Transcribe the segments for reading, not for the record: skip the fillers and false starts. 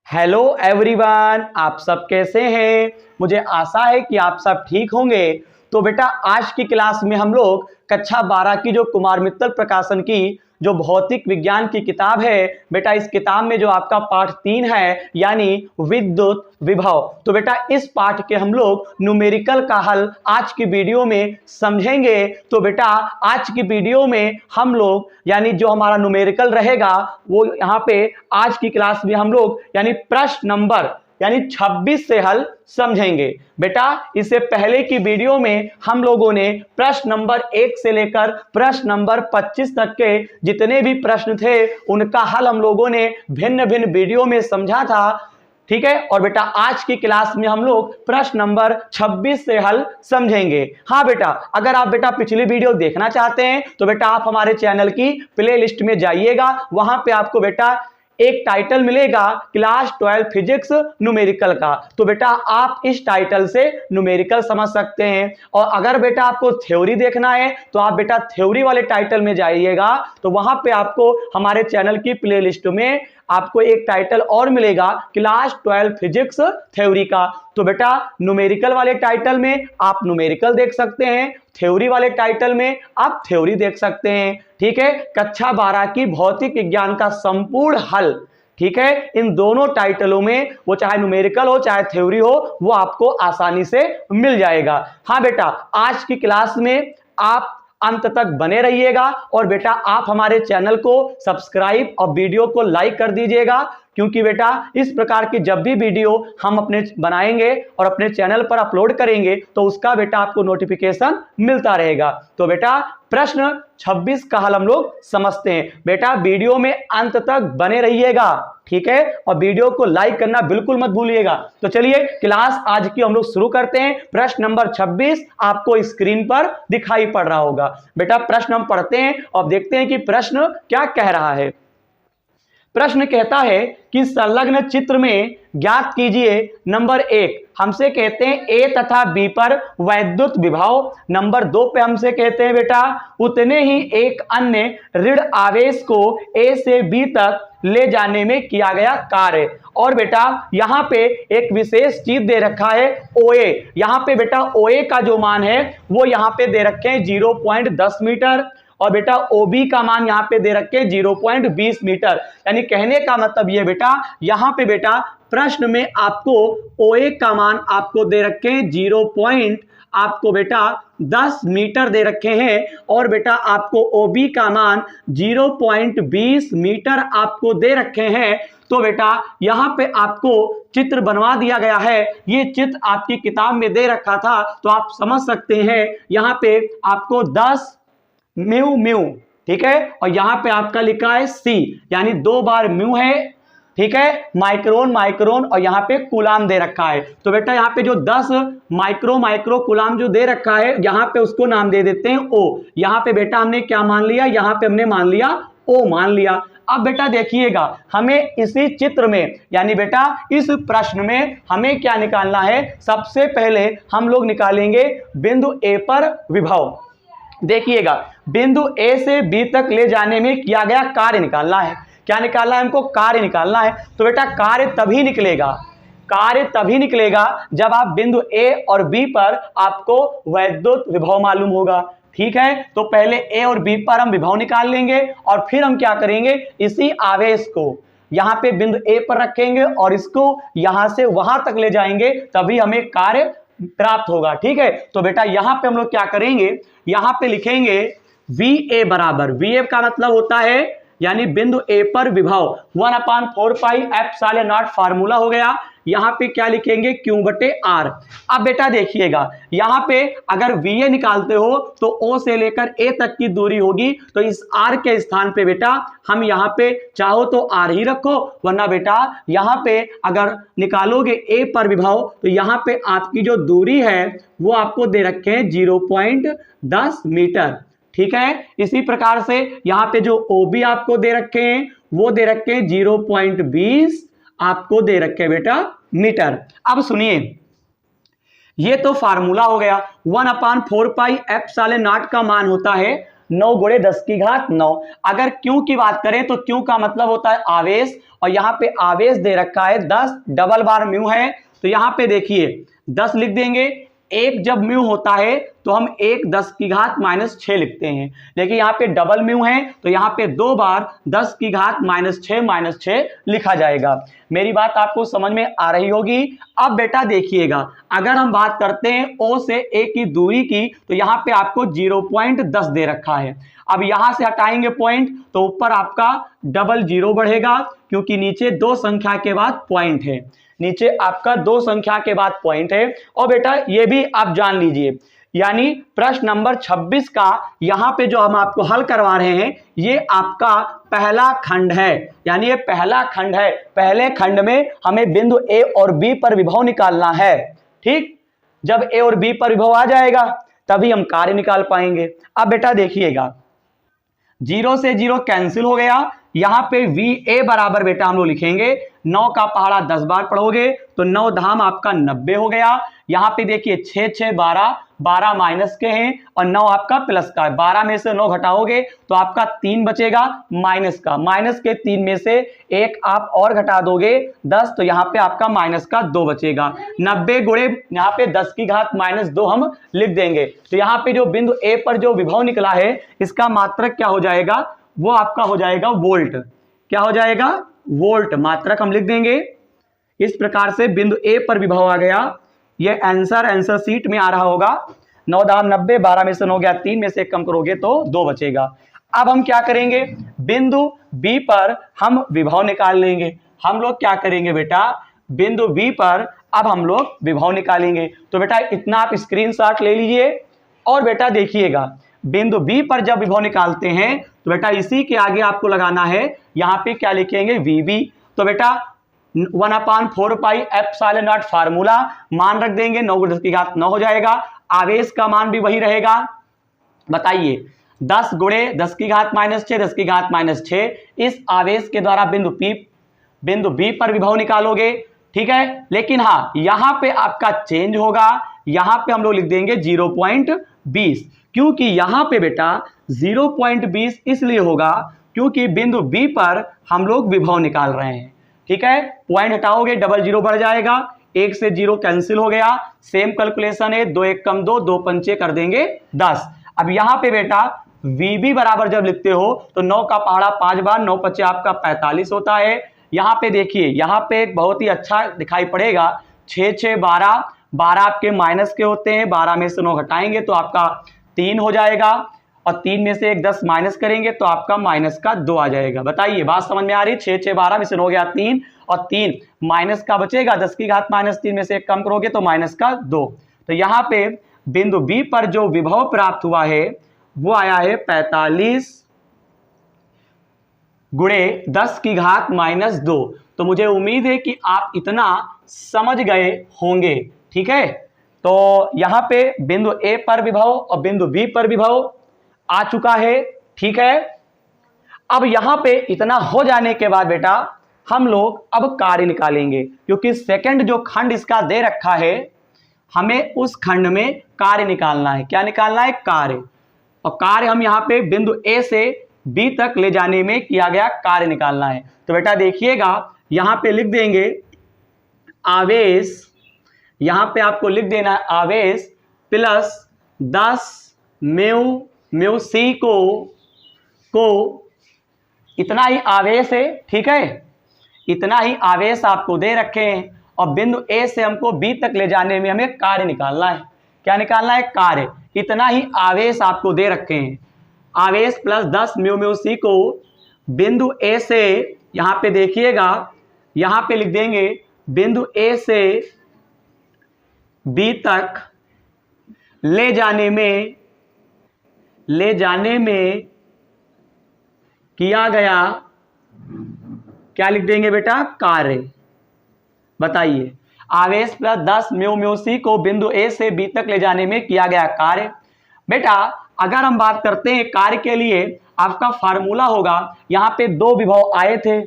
Hello everyone, आप सब कैसे हैं। मुझे आशा है कि आप सब ठीक होंगे। तो बेटा आज की क्लास में हम लोग कक्षा 12 की जो कुमार मित्तल प्रकाशन की जो भौतिक विज्ञान की किताब है, बेटा इस किताब में जो आपका पाठ 3 है यानी विद्युत विभव, तो बेटा इस पाठ के हम लोग न्यूमेरिकल का हल आज की वीडियो में समझेंगे। तो बेटा आज की वीडियो में हम लोग यानी जो हमारा न्यूमेरिकल रहेगा वो यहाँ पे आज की क्लास में हम लोग यानी प्रश्न नंबर यानी 26 से हल समझेंगे। बेटा इससे पहले की वीडियो में हम लोगों ने प्रश्न नंबर 1 से लेकर प्रश्न नंबर 25 तक के जितने भी प्रश्न थे उनका हल हम लोगों ने भिन्न भिन्न वीडियो में समझा था, ठीक है। और बेटा आज की क्लास में हम लोग प्रश्न नंबर 26 से हल समझेंगे। हाँ बेटा, अगर आप बेटा पिछली वीडियो देखना चाहते हैं तो बेटा आप हमारे चैनल की प्ले लिस्ट में जाइएगा, वहां पे आपको बेटा एक टाइटल मिलेगा क्लास 12 फिजिक्स न्यूमेरिकल का। तो बेटा आप इस टाइटल से न्यूमेरिकल समझ सकते हैं। और अगर बेटा आपको थ्योरी देखना है तो आप बेटा थ्योरी वाले टाइटल में जाइएगा, तो वहां पे आपको हमारे चैनल की प्ले लिस्ट में आपको एक टाइटल और मिलेगा क्लास 12 फिजिक्स थ्योरी का। तो बेटा न्यूमेरिकल वाले टाइटल में आप न्यूमेरिकल देख सकते हैं, थ्योरी वाले टाइटल में आप थ्योरी देख सकते हैं, ठीक है। कक्षा 12 की भौतिक विज्ञान का संपूर्ण हल, ठीक है, इन दोनों टाइटलों में वो चाहे न्यूमेरिकल हो चाहे थ्योरी हो वो आपको आसानी से मिल जाएगा। हाँ बेटा आज की क्लास में आप अंत तक बने रहिएगा और बेटा आप हमारे चैनल को सब्सक्राइब और वीडियो को लाइक कर दीजिएगा, क्योंकि बेटा इस प्रकार की जब भी वीडियो हम अपने बनाएंगे और अपने चैनल पर अपलोड करेंगे तो उसका बेटा आपको नोटिफिकेशन मिलता रहेगा। तो बेटा प्रश्न 26 का हल हम लोग समझते हैं। बेटा वीडियो में अंत तक बने रहिएगा, ठीक है, और वीडियो को लाइक करना बिल्कुल मत भूलिएगा। तो चलिए क्लास आज की हम लोग शुरू करते हैं। प्रश्न नंबर 26 आपको स्क्रीन पर दिखाई पड़ रहा होगा। बेटा प्रश्न हम पढ़ते हैं और देखते हैं कि प्रश्न क्या कह रहा है। प्रश्न कहता है कि संलग्न चित्र में ज्ञात कीजिए नंबर 1 हमसे कहते हैं ए तथा बी पर वैद्युत विभव, नंबर 2 पे हमसे कहते हैं बेटा उतने ही एक अन्य ऋण आवेश को ए से बी तक ले जाने में किया गया कार्य। और बेटा यहाँ पे एक विशेष चीज दे रखा है ओए, यहाँ पे बेटा ओए का जो मान है वो यहाँ पे दे रखे हैं 0.10 मीटर और बेटा OB का मान यहाँ पे दे रखे 0.20 मीटर। यानी कहने का मतलब ये बेटा यहाँ पे बेटा प्रश्न में आपको OA का मान आपको दे रखे 0.10 मीटर दे रखे हैं और बेटा आपको OB का मान 0.20 मीटर आपको दे रखे हैं। तो बेटा यहाँ पे आपको चित्र बनवा दिया गया है, ये चित्र आपकी किताब में दे रखा था तो आप समझ सकते हैं। यहाँ पे आपको 10 म्यू म्यू, ठीक है, और यहां पे आपका लिखा है सी यानी 2 बार म्यू है, ठीक है, माइक्रोन माइक्रोन और यहाँ पे कूलाम दे रखा है। तो बेटा यहाँ पे जो 10 माइक्रो कूलाम जो दे रखा है यहाँ पे उसको नाम दे देते हैं ओ। यहाँ पे बेटा हमने क्या मान लिया, यहाँ पे हमने मान लिया ओ मान लिया। अब बेटा देखिएगा हमें इसी चित्र में यानी बेटा इस प्रश्न में हमें क्या निकालना है। सबसे पहले हम लोग निकालेंगे बिंदु ए पर विभव। देखिएगा बिंदु ए से बी तक ले जाने में किया गया कार्य निकालना है। क्या निकालना है हमको, कार्य निकालना है। तो बेटा कार्य तभी निकलेगा जब आप बिंदु ए और बी पर आपको वैद्युत विभव मालूम होगा, ठीक है। तो पहले ए और बी पर हम विभव निकाल लेंगे और फिर हम क्या करेंगे, इसी आवेश को यहाँ पे बिंदु ए पर रखेंगे और इसको यहां से वहां तक ले जाएंगे, तभी हमें कार्य प्राप्त होगा, ठीक है। तो बेटा यहां पे हम लोग क्या करेंगे, यहां पे लिखेंगे VA बराबर, VA का मतलब होता है यानी बिंदु ए पर विभव 1/4 पाई एप्सिलॉन फार्मूला हो गया। यहां पे क्या लिखेंगे Q/R। अब बेटा देखिएगा यहां पे अगर VA निकालते हो तो O से लेकर A तक की दूरी होगी, तो इस R के स्थान पे बेटा हम यहां पे चाहो तो R ही रखो, वरना बेटा यहां पे अगर निकालोगे A पर विभव तो यहां पे आपकी जो दूरी है वो आपको दे रखे हैं 0.10 मीटर, ठीक है। इसी प्रकार से यहाँ पे जो OB आपको दे रखे हैं वो दे रखे हैं 0.20 आपको दे रखे हैं बेटा मीटर। अब सुनिए ये तो फार्मूला हो गया 1/4 पाई एप्सिलॉन नॉट का मान होता है 9 गुणे 10 की घात 9। अगर क्यू की बात करें तो क्यू का मतलब होता है आवेश, और यहाँ पे आवेश दे रखा है 10, डबल बार म्यू है, तो यहाँ पे देखिए 10 लिख देंगे। एक जब म्यू होता है तो हम 1 10 की घात -6 लिखते हैं, लेकिन यहाँ पे डबल म्यू है तो यहाँ पे 2 बार 10 की घात -6 लिखा जाएगा। मेरी बात आपको समझ में आ रही होगी। अब बेटा देखिएगा, अगर हम बात करते हैं O से A की दूरी की, तो यहाँ पे आपको 0.10 दे रखा है। अब यहां से हटाएंगे पॉइंट तो ऊपर आपका डबल 0 बढ़ेगा, क्योंकि नीचे 2 संख्या के बाद पॉइंट है, नीचे आपका 2 संख्या के बाद पॉइंट है। और बेटा ये भी आप जान लीजिए, यानी प्रश्न नंबर 26 का यहां पे जो हम आपको हल करवा रहे हैं, ये आपका पहला खंड है, यानी ये पहला खंड है। पहले खंड में हमें बिंदु ए और बी पर विभव निकालना है। ठीक, जब ए और बी पर विभव आ जाएगा तभी हम कार्य निकाल पाएंगे। अब बेटा देखिएगा, 0 से 0 कैंसिल हो गया, यहां पे VA बराबर बेटा हम लोग लिखेंगे 9 का पहाड़ा 10 बार पढ़ोगे तो 9 धाम आपका 90 हो गया। यहां पे देखिए 6 6 12, 12 माइनस के हैं और 9 आपका प्लस का है। 12 में से 9 घटाओगे तो आपका 3 बचेगा माइनस का, माइनस के 3 में से 1 आप और घटा दोगे 10, तो यहाँ पे आपका माइनस का 2 बचेगा। 90 गुणे यहाँ पे 10 की घात -2 हम लिख देंगे। तो यहाँ पे जो बिंदु ए पर जो विभव निकला है, इसका मात्रक क्या हो जाएगा, वो आपका हो जाएगा वोल्ट। क्या हो जाएगा, वोल्ट। मात्रक हम लिख देंगे। इस प्रकार से बिंदु ए पर विभव आ गया। ये आंसर शीट में आ रहा होगा। 9 दाम 90, 12 में से 9 गया, 3 में से कम करोगे तो 2 बचेगा। अब हम क्या करेंगे, बिंदु बी पर हम विभव निकाल लेंगे। हम लोग क्या करेंगे बेटा, बिंदु बी पर अब हम लोग विभव निकालेंगे। तो बेटा इतना आप स्क्रीनशॉट ले लीजिए और बेटा देखिएगा, बिंदु बी पर जब विभव निकालते हैं तो बेटा इसी के आगे आपको लगाना है, यहां पे क्या लिखेंगे, VB। तो बेटा 1/4 पाई एप्सिलॉन नॉट फार्मूला मान रख देंगे, 9 10 की घात 9 हो जाएगा। आवेश का मान भी वही रहेगा। बताइए 10 गुणे 10 की घात -6, 10 की घात -6, इस आवेश के द्वारा बिंदु बी पर विभव निकालोगे। ठीक है, लेकिन हाँ यहां पे आपका चेंज होगा, यहां पे हम लोग लिख देंगे 0.20, क्योंकि यहां पे बेटा 0.20 इसलिए होगा क्योंकि बिंदु बी पर हम लोग विभव निकाल रहे हैं। ठीक है, पॉइंट हटाओगे डबल 0 बढ़ जाएगा, 1 से 0 कैंसिल हो गया। सेम कैलकुलेशन है, 2 1 कम 2, 2 पंचे कर देंगे 10। अब यहां पे बेटा VB बराबर जब लिखते हो तो 9 का पहाड़ा 5 बार, 9 पचे आपका 45 होता है। यहां पे देखिए, यहां पे एक बहुत ही अच्छा दिखाई पड़ेगा, 6 6 12, 12 आपके माइनस के होते हैं, 12 में से 9 घटाएंगे तो आपका 3 हो जाएगा, और 3 में से 1 10 माइनस करेंगे तो आपका -2 आ जाएगा। बताइए बात समझ में आ रही है। 6 6 12 में से 9 गया 3, और 3 माइनस का बचेगा, 10 की घात -3 में से 1 कम करोगे तो -2। तो यहाँ पे बिंदु बी पर जो विभव प्राप्त हुआ है वो आया है 45 गुणे 10 की घात -2। तो मुझे उम्मीद है कि आप इतना समझ गए होंगे। ठीक है, तो यहां पे बिंदु ए पर विभव और बिंदु बी पर विभव आ चुका है। ठीक है, अब यहां पे इतना हो जाने के बाद बेटा हम लोग अब कार्य निकालेंगे, क्योंकि सेकंड जो खंड इसका दे रखा है, हमें उस खंड में कार्य निकालना है। क्या निकालना है, कार्य। और कार्य हम यहां पे बिंदु ए से बी तक ले जाने में किया गया कार्य निकालना है। तो बेटा देखिएगा, यहां पे लिख देंगे आवेश, यहां पे आपको लिख देना है आवेश प्लस 10 म्यू सी को इतना ही आवेश है। ठीक है, इतना ही आवेश आपको दे रखे हैं, और बिंदु ए से हमको बी तक ले जाने में हमें कार्य निकालना है। क्या निकालना है, कार्य। इतना ही आवेश आपको दे रखे हैं, आवेश प्लस 10 म्यू सी को बिंदु ए से, यहां पे देखिएगा, यहां पे लिख देंगे बिंदु ए से बी तक ले जाने में किया गया, क्या लिख देंगे बेटा, कार्य। बताइए आवेश प्लस 10 म्यू सी को बिंदु ए से बी तक ले जाने में किया गया कार्य। बेटा अगर हम बात करते हैं कार्य के लिए, आपका फार्मूला होगा, यहां पे 2 विभव आए थे।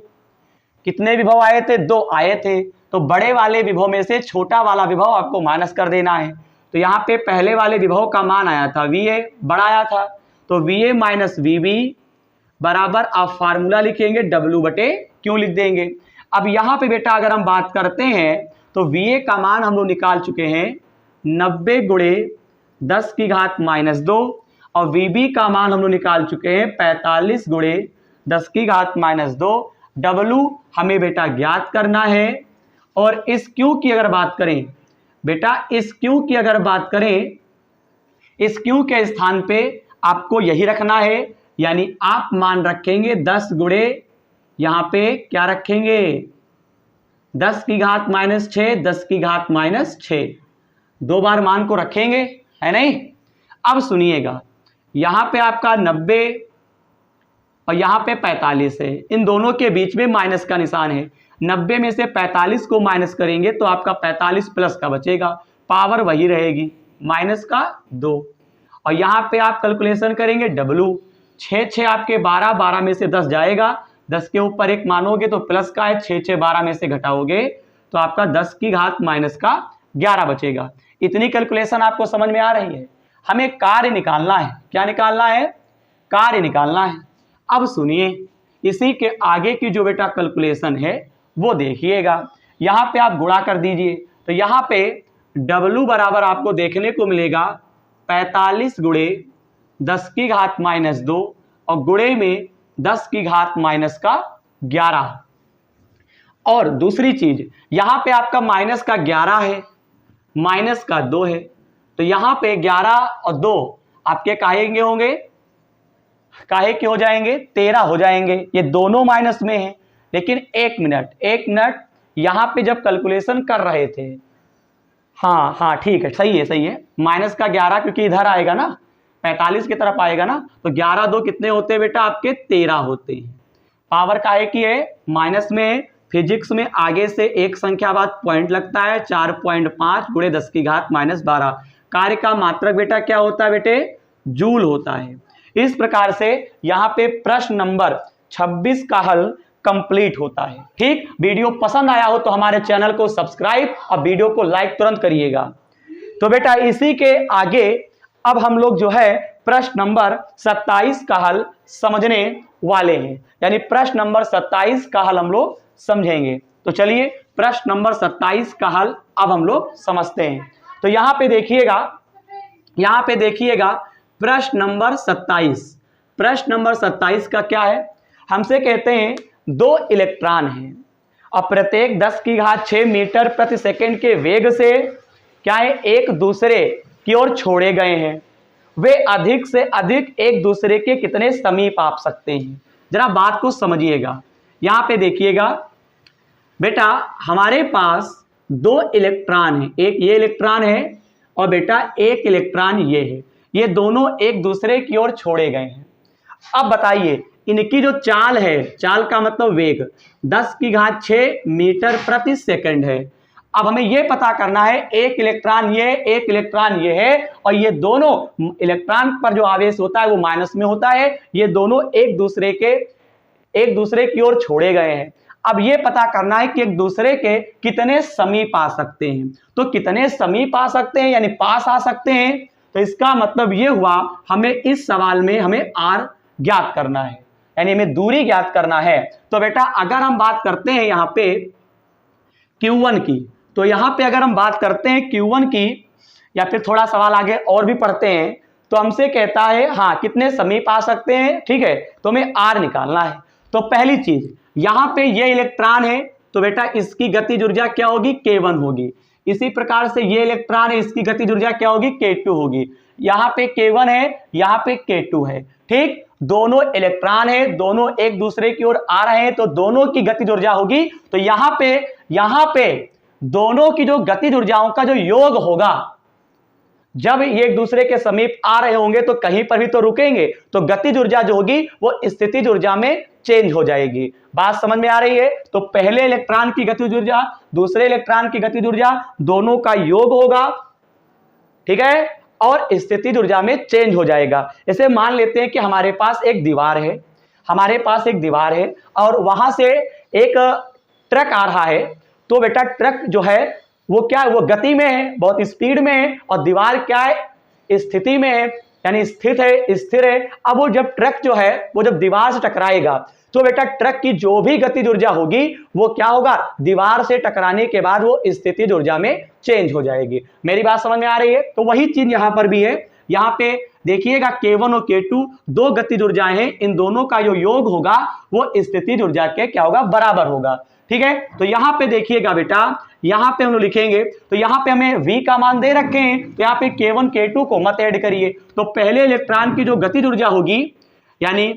कितने विभव आए थे, 2 आए थे। तो बड़े वाले विभव में से छोटा वाला विभव आपको माइनस कर देना है। तो यहाँ पे पहले वाले विभव का मान आया था VA, बड़ा आया था, तो VA माइनस VB बराबर आप फार्मूला लिखेंगे W/Q लिख देंगे। अब यहाँ पे बेटा अगर हम बात करते हैं तो VA का मान हम लोग निकाल चुके हैं 90 गुणे 10 की घात माइनस 2 और VB का मान हम लोग निकाल चुके हैं 45 गुणे 10 की घात माइनस 2। W हमें बेटा ज्ञात करना है। और इस Q की अगर बात करें बेटा, इस Q की अगर बात करें, इस Q के स्थान पे आपको यही रखना है, यानी आप मान रखेंगे 10 गुणे, यहां पे क्या रखेंगे 10 की घात माइनस 6, 10 की घात माइनस 6, 2 बार मान को रखेंगे, है नहीं। अब सुनिएगा, यहां पे आपका 90 और यहां पे 45 है, इन दोनों के बीच में माइनस का निशान है। 90 में से 45 को माइनस करेंगे तो आपका 45 प्लस का बचेगा, पावर वही रहेगी माइनस का 2। और यहाँ पे आप कैलकुलेशन करेंगे W, 6 आपके 12, 12 में से 10 जाएगा, 10 के ऊपर 1 मानोगे तो प्लस का है, 6 12 में से घटाओगे तो आपका 10 की घात माइनस का 11 बचेगा। इतनी कैलकुलेशन आपको समझ में आ रही है। हमें कार्य निकालना है। क्या निकालना है? कार्य निकालना है। अब सुनिए, इसी के आगे की जो बेटा कैलकुलेशन है वो देखिएगा। यहाँ पे आप गुणा कर दीजिए तो यहाँ पे W बराबर आपको देखने को मिलेगा 45 गुणे 10 की घात माइनस 2 और गुणे में 10 की घात माइनस का 11। और दूसरी चीज, यहाँ पे आपका माइनस का 11 है, माइनस का 2 है, तो यहाँ पे 11 और 2 आपके काहे के होंगे, काहे के हो जाएंगे, 13 हो जाएंगे। ये दोनों माइनस में है। लेकिन एक मिनट, यहाँ पे जब कैलकुलेशन कर रहे थे, हाँ ठीक है, सही है, माइनस का 11 क्योंकि इधर आएगा ना, 45 की तरफ आएगा ना, तो 11 2 कितने होते हैं बेटा आपके 13 होते हैं। पावर काहे की है, माइनस में। फिजिक्स में आगे से एक संख्या बाद पॉइंट लगता है, 4.5 गुणे 10 की घात माइनस 12। कार्य का मात्रक बेटा क्या होता है बेटे, जूल होता है। इस प्रकार से यहाँ पे प्रश्न नंबर 26 का हल कंप्लीट होता है। ठीक, वीडियो पसंद आया हो तो हमारे चैनल को सब्सक्राइब और वीडियो को लाइक तुरंत करिएगा। तो बेटा इसी के आगे अब हम लोग जो है प्रश्न नंबर 27 का हल समझने वाले हैं, यानी प्रश्न नंबर 27 का हल हम लोग समझेंगे। तो चलिए प्रश्न नंबर 27 का हल अब हम लोग समझते हैं। तो यहाँ पे देखिएगा प्रश्न नंबर 27। प्रश्न नंबर 27 का क्या है, हमसे कहते हैं 2 इलेक्ट्रॉन हैं और प्रत्येक 10 की घात 6 मीटर प्रति सेकंड के वेग से क्या है, एक दूसरे की ओर छोड़े गए हैं। वे अधिक से अधिक एक दूसरे के कितने समीप आ सकते हैं। जरा बात को समझिएगा। यहाँ पे देखिएगा बेटा, हमारे पास 2 इलेक्ट्रॉन है, एक ये इलेक्ट्रॉन है और बेटा एक इलेक्ट्रॉन ये है। ये दोनों एक दूसरे की ओर छोड़े गए हैं। अब बताइए इनकी जो चाल है, चाल का मतलब वेग 10 की घात 6 मीटर प्रति सेकंड है। अब हमें यह पता करना है, एक इलेक्ट्रॉन ये, एक इलेक्ट्रॉन ये है और ये दोनों इलेक्ट्रॉन पर जो आवेश होता है वो माइनस में होता है। ये दोनों एक दूसरे की ओर छोड़े गए हैं। अब ये पता करना है कि एक दूसरे के कितने समीप आ सकते हैं। तो कितने समीप आ सकते हैं यानी पास आ सकते हैं। तो इसका मतलब ये हुआ, हमें इस सवाल में हमें R ज्ञात करना है, यानी हमें दूरी ज्ञात करना है। तो बेटा अगर हम बात करते हैं यहाँ पे Q1 की, तो यहाँ पे अगर हम बात करते हैं Q1 की, या फिर थोड़ा सवाल आगे और भी पढ़ते हैं, तो हमसे कहता है हाँ कितने समीप आ सकते हैं। ठीक है, तो हमें R निकालना है। तो पहली चीज, यहाँ पे ये इलेक्ट्रॉन है तो बेटा इसकी गतिज ऊर्जा क्या होगी, K1 होगी। इसी प्रकार से ये इलेक्ट्रॉन है, इसकी गतिज ऊर्जा क्या होगी, K2 होगी। यहाँ पे K1 है, यहाँ पे K2 है। ठीक, दोनों इलेक्ट्रॉन है, दोनों एक दूसरे की ओर आ रहे हैं तो दोनों की गतिज ऊर्जा होगी। तो यहाँ पे दोनों की जो गतिज ऊर्जाओं का जो योग होगा, जब ये एक दूसरे के समीप आ रहे होंगे तो कहीं पर भी तो रुकेंगे, तो गतिज ऊर्जा जो होगी वो स्थितिज ऊर्जा में चेंज हो जाएगी। बात समझ में आ रही है। तो पहले इलेक्ट्रॉन की गतिज ऊर्जा, दूसरे इलेक्ट्रॉन की गतिज ऊर्जा, दोनों का योग होगा, ठीक है, और स्थितिज ऊर्जा में चेंज हो जाएगा। इसे मान लेते हैं कि हमारे पास एक दीवार है, और वहां से एक ट्रक आ रहा है। तो बेटा ट्रक जो है वो क्या है, वो गति में है, बहुत स्पीड में है, और दीवार क्या है, स्थिति में है। यानी स्थिर है। अब वो जब ट्रक जो है वो जब दीवार से टकराएगा तो बेटा ट्रक की जो भी गतिज ऊर्जा होगी वो क्या होगा, दीवार से टकराने के बाद वो स्थितिज ऊर्जा में चेंज हो जाएगी। मेरी बात समझ में आ रही है? तो वही चीज यहां पर भी है। यहां पे देखिएगा K1 और K2 दो गतिज ऊर्जाएं हैं, इन दोनों का जो योग होगा वो स्थितिज ऊर्जा के क्या होगा, बराबर होगा। ठीक है, तो यहां पे देखिएगा बेटा, यहां पे हम लोग लिखेंगे तो यहां पे हमें V का मान दे रखे हैं, तो यहां पे K1 K2 को मत ऐड करिए। तो पहले इलेक्ट्रॉन की जो गतिज ऊर्जा होगी यानी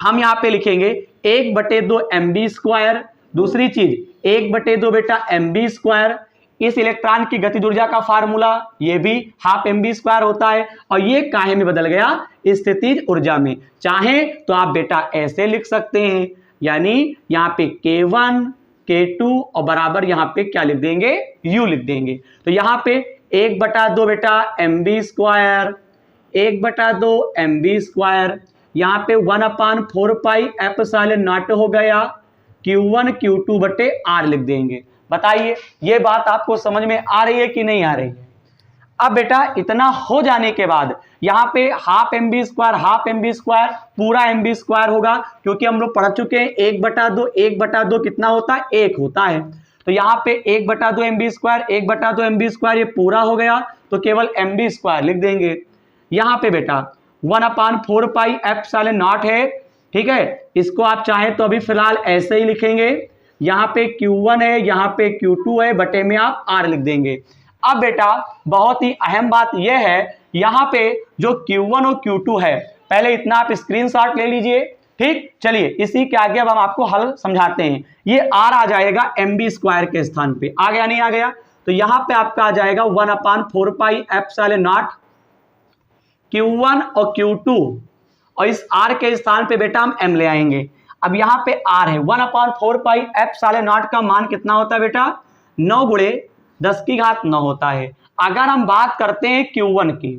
हम यहां पे लिखेंगे 1/2 mv²। दूसरी चीज 1/2 बेटा mv²। इस इलेक्ट्रॉन की गतिज ऊर्जा का फार्मूला ये भी ½ mv² होता है, और ये काहे में बदल गया, स्थितिज ऊर्जा में। चाहे तो आप बेटा ऐसे लिख सकते हैं, यानी यहां पे K1 K2 और बराबर यहां पे क्या लिख देंगे, U लिख देंगे। तो यहां पे 1/2 बेटा mv², 1/2 mv², यहां पे 1/4 पाई ε0 हो गया, Q1 Q2 बटे R लिख देंगे। बताइए ये बात आपको समझ में आ रही है कि नहीं आ रही है? अब बेटा इतना हो जाने के बाद यहां पे ½ mv² पूरा mv² होगा, क्योंकि हम लोग पढ़ चुके हैं 1/2 कितना होता है, 1 होता है। तो यहां पे 1/2 mv² ये पूरा हो गया, तो केवल mv² लिख देंगे। यहां पे बेटा 1/4 पाई ε0 है। ठीक है, इसको आप चाहें तो अभी फिलहाल ऐसे ही लिखेंगे। यहां पे Q1 है, यहां पे Q2 है, बटे में आप R लिख देंगे। अब बेटा बहुत ही अहम बात यह है, यहां पे जो Q1 और Q2 है, पहले इतना आप स्क्रीनशॉट ले लीजिए। ठीक, चलिए इसी के आगे अब हम आपको हल समझाते हैं। ये R आ जाएगा mv² के स्थान पे, आ गया नहीं आ गया? तो यहां पे आपका आ जाएगा 1/4 पाई ε0 Q1 और Q2, और इस R के स्थान पे बेटा हम M ले आएंगे। अब यहां पे R है, 1/4 पाई ε0 का मान कितना होता है बेटा, 9 × 10⁹ होता है। अगर हम बात करते हैं Q1 की,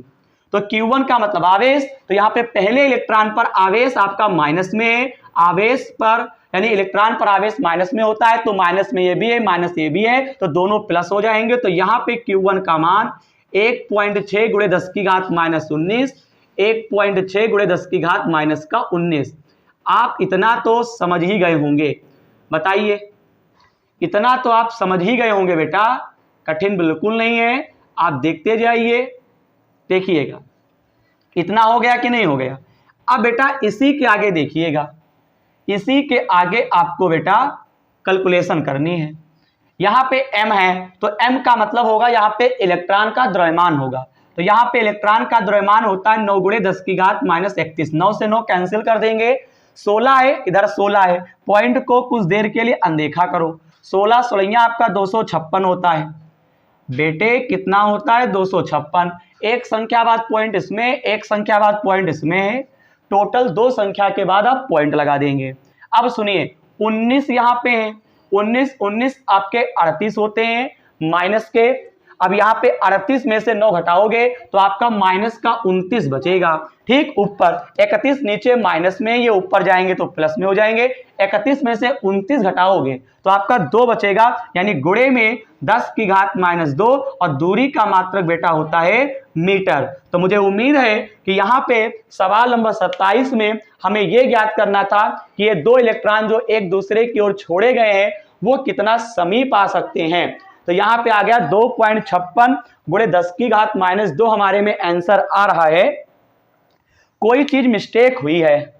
तो Q1 का मतलब आवेश, तो यहां पे पहले इलेक्ट्रॉन पर आवेश आपका माइनस में है, आवेश पर यानी इलेक्ट्रॉन पर आवेश माइनस में होता है, तो माइनस में ये भी है, माइनस ये भी है, तो दोनों प्लस हो जाएंगे। तो यहां पे Q1 का मान 1.6 × 10⁻⁻19, 1.6 × 10⁻⁻19। आप इतना तो समझ ही गए होंगे, बताइए इतना तो आप समझ ही गए होंगे बेटा, कठिन बिल्कुल नहीं है। आप देखते जाइए, देखिएगा इतना हो गया कि नहीं हो गया। अब बेटा इसी के आगे देखिएगा, इसी के आगे आपको बेटा कैलकुलेशन करनी है। यहां पे m है, तो m का मतलब होगा यहां पे इलेक्ट्रॉन का द्रव्यमान होगा। तो यहां पे इलेक्ट्रॉन का द्रव्यमान होता है 9 × 10⁻⁻31। 9 से 9 कैंसिल कर देंगे, 16 है, इधर 16 है। पॉइंट को कुछ देर के लिए अनदेखा करो। 16 16 आपका 256 होता है बेटे, कितना होता है, 256। एक संख्या बाद पॉइंट इसमें, एक संख्या बाद पॉइंट इसमें है, टोटल 2 संख्या के बाद आप पॉइंट लगा देंगे। अब सुनिए 19 यहां पे है, 19 आपके 38 होते हैं माइनस के। अब यहाँ पे 38 में से 9 घटाओगे तो आपका माइनस का 29 बचेगा। ठीक, ऊपर 31 नीचे माइनस में, ये ऊपर जाएंगे तो प्लस में हो जाएंगे। 31 में से 29 घटाओगे तो आपका 2 बचेगा, यानी गुणे में 10⁻⁻2, और दूरी का मात्रक बेटा होता है मीटर। तो मुझे उम्मीद है कि यहाँ पे सवाल नंबर 27 में हमें ये ज्ञात करना था कि ये 2 इलेक्ट्रॉन जो एक दूसरे की ओर छोड़े गए हैं वो कितना समीप आ सकते हैं। तो यहां पे आ गया 2.56 × 10⁻⁻2 हमारे में आंसर आ रहा है। कोई चीज मिस्टेक हुई है,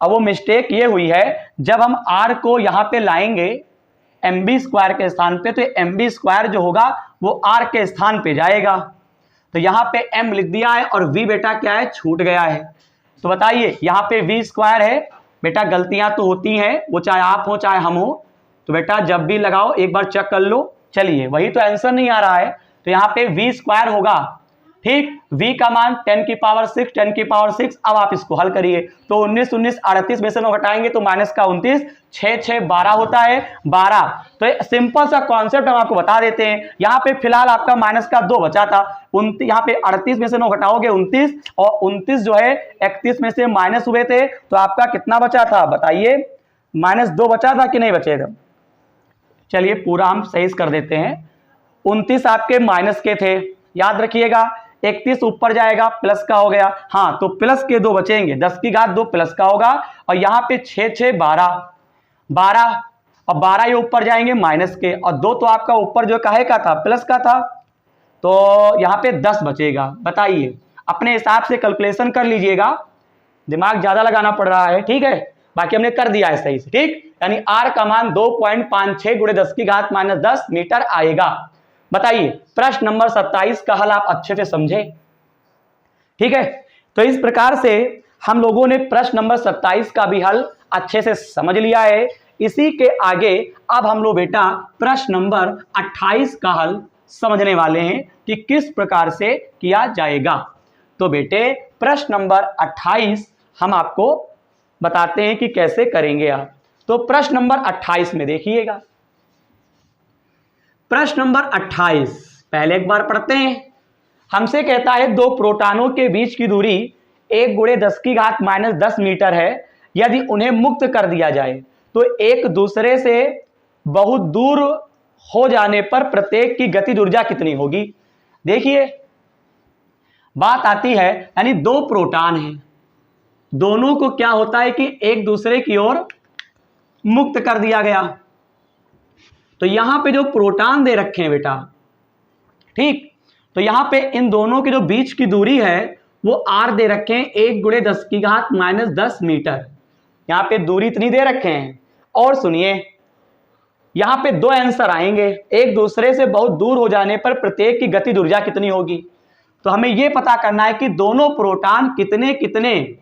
अब वो मिस्टेक ये हुई है जब हम R को यहां पे लाएंगे mv² के स्थान पे, तो mv² जो होगा वो R के स्थान पे जाएगा। तो यहां पे m लिख दिया है और v बेटा क्या है, छूट गया है। तो बताइए यहां पे v² है बेटा, गलतियां तो होती हैं, वो चाहे आप हो चाहे हम हो, तो बेटा जब भी लगाओ एक बार चेक कर लो। चलिए वही तो आंसर नहीं आ रहा है, तो यहाँ पे v² होगा। ठीक, v का मान 10⁶। अब आप इसको हल करिए, तो 19 19 38 में से 9 घटाएंगे तो माइनस का 29, 6 6 12 होता है 12। तो सिंपल सा कॉन्सेप्ट हम आपको बता देते हैं। यहाँ पे फिलहाल आपका माइनस का 2 बचा था, यहाँ पे 38 में से 9 घटाओगे 29, और 29 जो है 31 में से माइनस हुए थे, तो आपका कितना बचा था बताइए, -2 बचा था कि नहीं बचेगा? चलिए पूरा हम सही कर देते हैं। 29 आपके माइनस के थे, याद रखिएगा। 31 ऊपर जाएगा, प्लस का हो गया। हाँ, तो प्लस के 2 बचेंगे, 10 की घात 2 प्लस का होगा। और यहाँ पे 6 6 12 और 12 ये ऊपर जाएंगे माइनस के, और 2 तो आपका ऊपर जो काहे का था, प्लस का था, तो यहाँ पे 10 बचेगा। बताइए, अपने हिसाब से कैलकुलेशन कर लीजिएगा, दिमाग ज्यादा लगाना पड़ रहा है, ठीक है। बाकी हमने कर दिया है सही से, ठीक। यानी आर का मान 2.56 गुणे 10 की घात -10 मीटर आएगा। बताइए, प्रश्न नंबर 27 का हल आप अच्छे से समझे, ठीक है। तो इस प्रकार से हम लोगों ने प्रश्न नंबर 27 का भी हल अच्छे से समझ लिया है। इसी के आगे अब हम लोग बेटा प्रश्न नंबर 28 का हल समझने वाले हैं कि किस प्रकार से किया जाएगा। तो बेटे प्रश्न नंबर 28 हम आपको बताते हैं कि कैसे करेंगे आप। तो प्रश्न नंबर 28 में देखिएगा, प्रश्न नंबर 28 पहले एक बार पढ़ते हैं। हमसे कहता है 2 प्रोटॉनों के बीच की दूरी 1 गुणे 10 की घात -10 मीटर है। यदि उन्हें मुक्त कर दिया जाए तो एक दूसरे से बहुत दूर हो जाने पर प्रत्येक की गतिज ऊर्जा कितनी होगी। देखिए, बात आती है, यानी 2 प्रोटॉन हैं, दोनों को क्या होता है कि एक दूसरे की ओर मुक्त कर दिया गया। तो यहां पे जो प्रोटॉन दे रखे हैं बेटा, ठीक, तो यहां पे इन दोनों के जो बीच की दूरी है वो आर दे रखे हैं 1 गुणे 10 की घात -10 मीटर। यहां पे दूरी इतनी दे रखे हैं। और सुनिए, यहां पे 2 आंसर आएंगे, एक दूसरे से बहुत दूर हो जाने पर प्रत्येक की गतिज ऊर्जा कितनी होगी। तो हमें यह पता करना है कि दोनों प्रोटॉन कितने कितने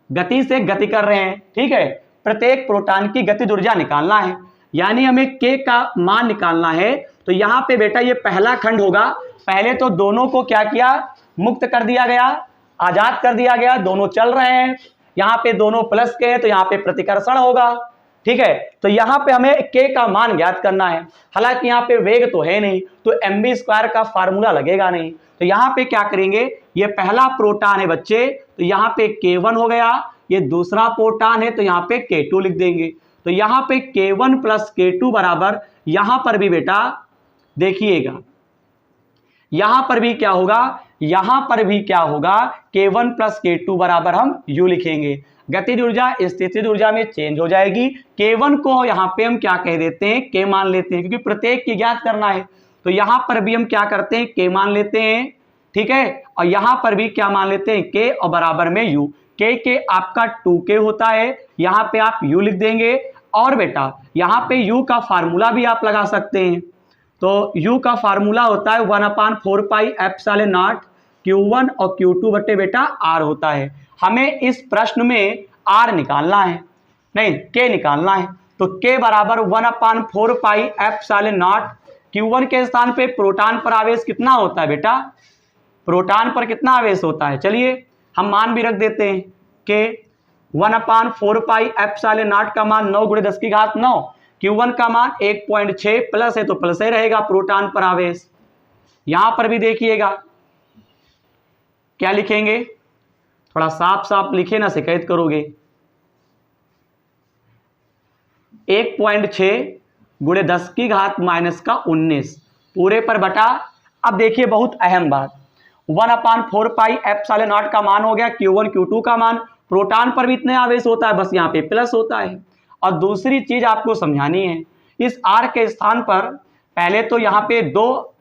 गति से गति कर रहे हैं, ठीक है। प्रत्येक प्रोटॉन की गतिज ऊर्जा निकालना है, यानी हमें के का मान निकालना है। तो यहां पे बेटा ये पहला खंड होगा, पहले तो दोनों को क्या किया, मुक्त कर दिया गया, आजाद कर दिया गया, दोनों चल रहे हैं। यहां पे दोनों प्लस के हैं तो यहां पे प्रतिकर्षण होगा, ठीक है। तो यहां पे हमें के का मान ज्ञात करना है। हालांकि यहां पे वेग तो है नहीं, तो mv² का फार्मूला लगेगा नहीं। तो यहां पे क्या करेंगे, ये पहला प्रोटॉन है बच्चे, तो यहां पे K1 हो गया, ये दूसरा प्रोटॉन है तो यहां पे K2 लिख देंगे। तो यहां पे K1 + K2 बराबर, यहां पर भी बेटा देखिएगा, यहां पर भी क्या होगा, यहां पर भी क्या होगा, K1 + K2 बराबर हम U लिखेंगे। गतिज ऊर्जा स्थितिज ऊर्जा में चेंज हो जाएगी। K1 को यहां पे हम क्या कह देते हैं, K मान लेते हैं, क्योंकि प्रत्येक की ज्ञात करना है। तो यहां पर भी हम क्या करते हैं, K मान लेते हैं, ठीक है। और यहां पर भी क्या मान लेते हैं, K और बराबर में U। K आपका 2K होता है, यहां पे आप U लिख देंगे। और बेटा यहां पे U का फार्मूला भी आप लगा सकते हैं। तो U का फार्मूला होता है 1/4πε0 Q1 और Q2 बटे बेटा R होता है। हमें इस प्रश्न में R निकालना है, नहीं K निकालना है। तो K बराबर 1/4πε0, Q1 के स्थान पे प्रोटॉन पर आवेश कितना होता है बेटा, प्रोटॉन पर कितना आवेश होता है, चलिए हम मान भी रख देते हैं। K 1/4πε0 का मान 9 गुणे 10 की घात 9, Q1 का मान 1.6 प्लस है तो प्लस ही रहेगा प्रोटॉन पर आवेश। यहां पर भी देखिएगा क्या लिखेंगे, थोड़ा साफ साफ लिखे ना, शिकायत करोगे। 1.6 गुणे 10 की घात -19 पूरे पर बटा। अब देखिए बहुत अहम बात, 1/4πε0 का मान हो गया, Q1 Q2 का मान, प्रोटॉन पर भी इतने आवेश होता है, बस यहाँ पे प्लस होता है। और दूसरी चीज आपको समझानी है, इस R के स्थान पर पहले तो यहाँ पे 2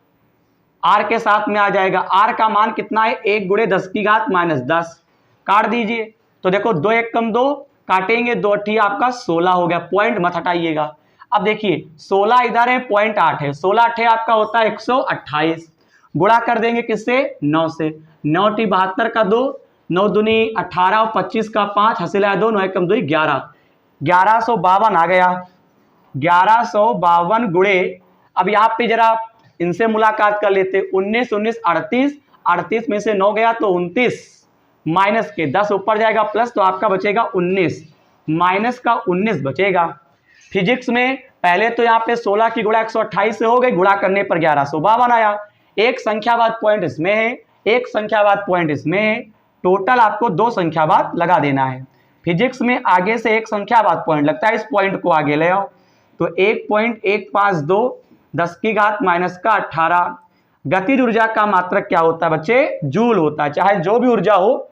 R के साथ में आ जाएगा। R का मान कितना है, 1 गुणे 10 की घात -10, काट दीजिए। तो देखो 2 1 कम 2, काटेंगे 2 8 आपका 16 हो गया, पॉइंट मत हटाइएगा। अब देखिए 16 इधर है, 0.8 है, 16 8 आपका होता है 128, गुणा कर देंगे किससे, 9 से। 9 × 72 का 2, 9 दूनी 18 और 25 का 5, हसीला 2, 9 कम 2 11, 1152 आ गया। 1152 गुणे, अब यहाँ पे जरा इनसे मुलाकात कर लेते, 19 19 38, 38 में से 9 गया तो 29, माइनस के 10 ऊपर जाएगा प्लस, तो आपका बचेगा 19, माइनस का 19 बचेगा। फिजिक्स में पहले तो यहाँ पे 16 की गुणा 128 से हो गई, गुणा करने पर 1152 आया। एक संख्यावाद पॉइंट इसमें है, एक संख्यावाद पॉइंट इसमें है, टोटल आपको 2 संख्यावाद लगा देना है। फिजिक्स में आगे से एक संख्यावाद पॉइंट लगता है, इस पॉइंट को आगे ले आओ। तो 1.152 10 की घात -18, गतिज ऊर्जा का मात्रक क्या होता है बच्चे? जूल होता है। चाहे जो भी ऊर्जा हो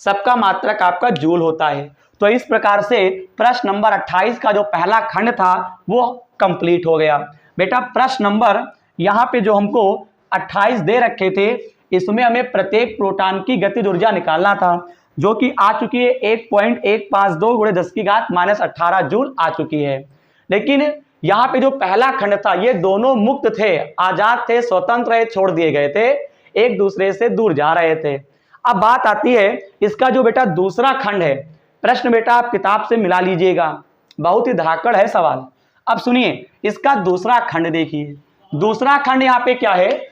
सबका मात्रक आपका जूल होता है। तो इस प्रकार से प्रश्न नंबर 28 का जो पहला खंड था वो कंप्लीट हो गया। बेटा प्रश्न नंबर यहाँ पे जो हमको 28 दे रखे थे, इसमें हमें प्रत्येक प्रोटॉन की गतिज ऊर्जा निकालना था, जो कि आ चुकी है 1.152 × 10⁻⁻18 जूल आ चुकी है। लेकिन यहाँ पे जो पहला खंड था ये दोनों मुक्त थे, आजाद थे, स्वतंत्र थे, छोड़ दिए गए थे, एक दूसरे से दूर जा रहे थे। अब बात आती है इसका जो बेटा दूसरा खंड है, प्रश्न बेटा आप किताब से मिला लीजिएगा, बहुत ही धाकड़ है सवाल। अब सुनिए इसका दूसरा खंड देखिए। दूसरा खंड यहाँ पे क्या है?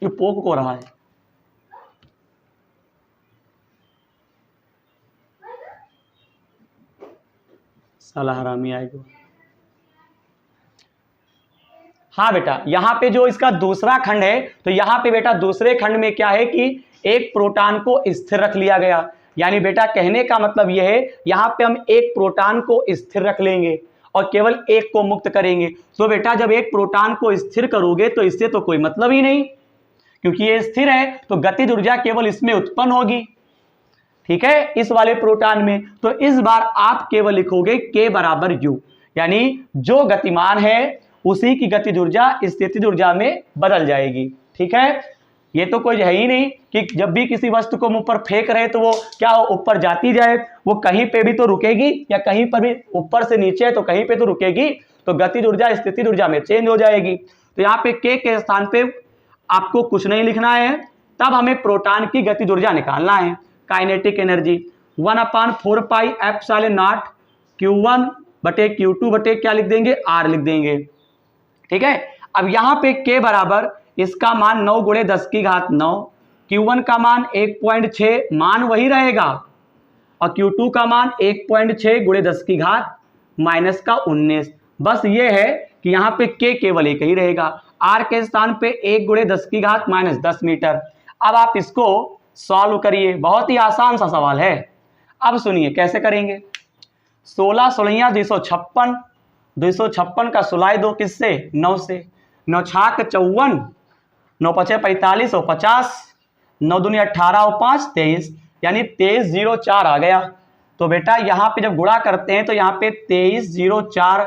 ये पोक को रहा है। साला हरामी आएगा। हाँ बेटा यहाँ पे जो इसका दूसरा खंड है, तो यहाँ पे बेटा दूसरे खंड में क्या है कि एक प्रोटॉन को स्थिर रख लिया गया। यानी बेटा कहने का मतलब यह है यहाँ पे हम एक प्रोटॉन को स्थिर रख लेंगे और केवल एक को मुक्त करेंगे। तो बेटा जब एक प्रोटॉन को स्थिर करोगे तो इससे तो कोई मतलब ही नहीं, क्योंकि ये स्थिर है तो गतिज ऊर्जा केवल इसमें उत्पन्न होगी, ठीक है, इस वाले प्रोटॉन में। तो इस बार आप केवल लिखोगे K = U, यानी जो गतिमान है उसी की गतिज ऊर्जा स्थितिज ऊर्जा में बदल जाएगी, ठीक है। ये तो कोई है ही नहीं कि जब भी किसी वस्तु को मुंह पर फेंक रहे तो वो क्या ऊपर जाती जाए, वो कहीं पे भी तो रुकेगी, या कहीं पर भी ऊपर से नीचे तो कहीं पे तो रुकेगी, तो गतिज ऊर्जा स्थितिज ऊर्जा में चेंज हो जाएगी। तो यहाँ पे K के स्थान पे आपको कुछ नहीं लिखना है, तब हमें प्रोटॉन की गतिज ऊर्जा निकालना है। काइनेटिक एनर्जी 1/4πε0 Q1/Q2 क्या लिख देंगे? R लिख देंगे, ठीक है। अब यहाँ पे K बराबर इसका मान 9 × 10⁹, Q1 का मान 1.6 मान वही रहेगा, और Q2 का मान 1.6 × 10⁻⁻19। बस ये है कि यहाँ पे K केवल एक ही रहेगा, R के स्थान पे 1 × 10⁻⁻10 मीटर। अब आप इसको सॉल्व करिए, बहुत ही आसान सा सवाल है। अब सुनिए कैसे करेंगे। 16 16 256, 256 का सुलाई दो किससे? 9 से। 9 छाक 54, 9 पचे 45 और 50, 9 दूनी 18 और 5 23, यानी 2304 आ गया। तो बेटा यहाँ पे जब गुणा करते हैं तो यहाँ पे 2304,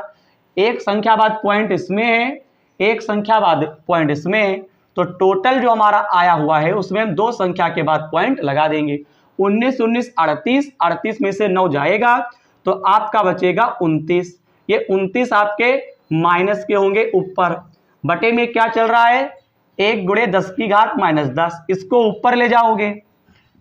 एक संख्या बाद पॉइंट इसमें है, एक संख्या बाद पॉइंट इसमें है, तो टोटल जो हमारा आया हुआ है उसमें हम 2 संख्या के बाद पॉइंट लगा देंगे। 19 19 38, 38 में से 9 जाएगा तो आपका बचेगा 29। ये 29 आपके माइनस के होंगे ऊपर, बटे में क्या चल रहा है? 1 × 10⁻−10, इसको ऊपर ले जाओगे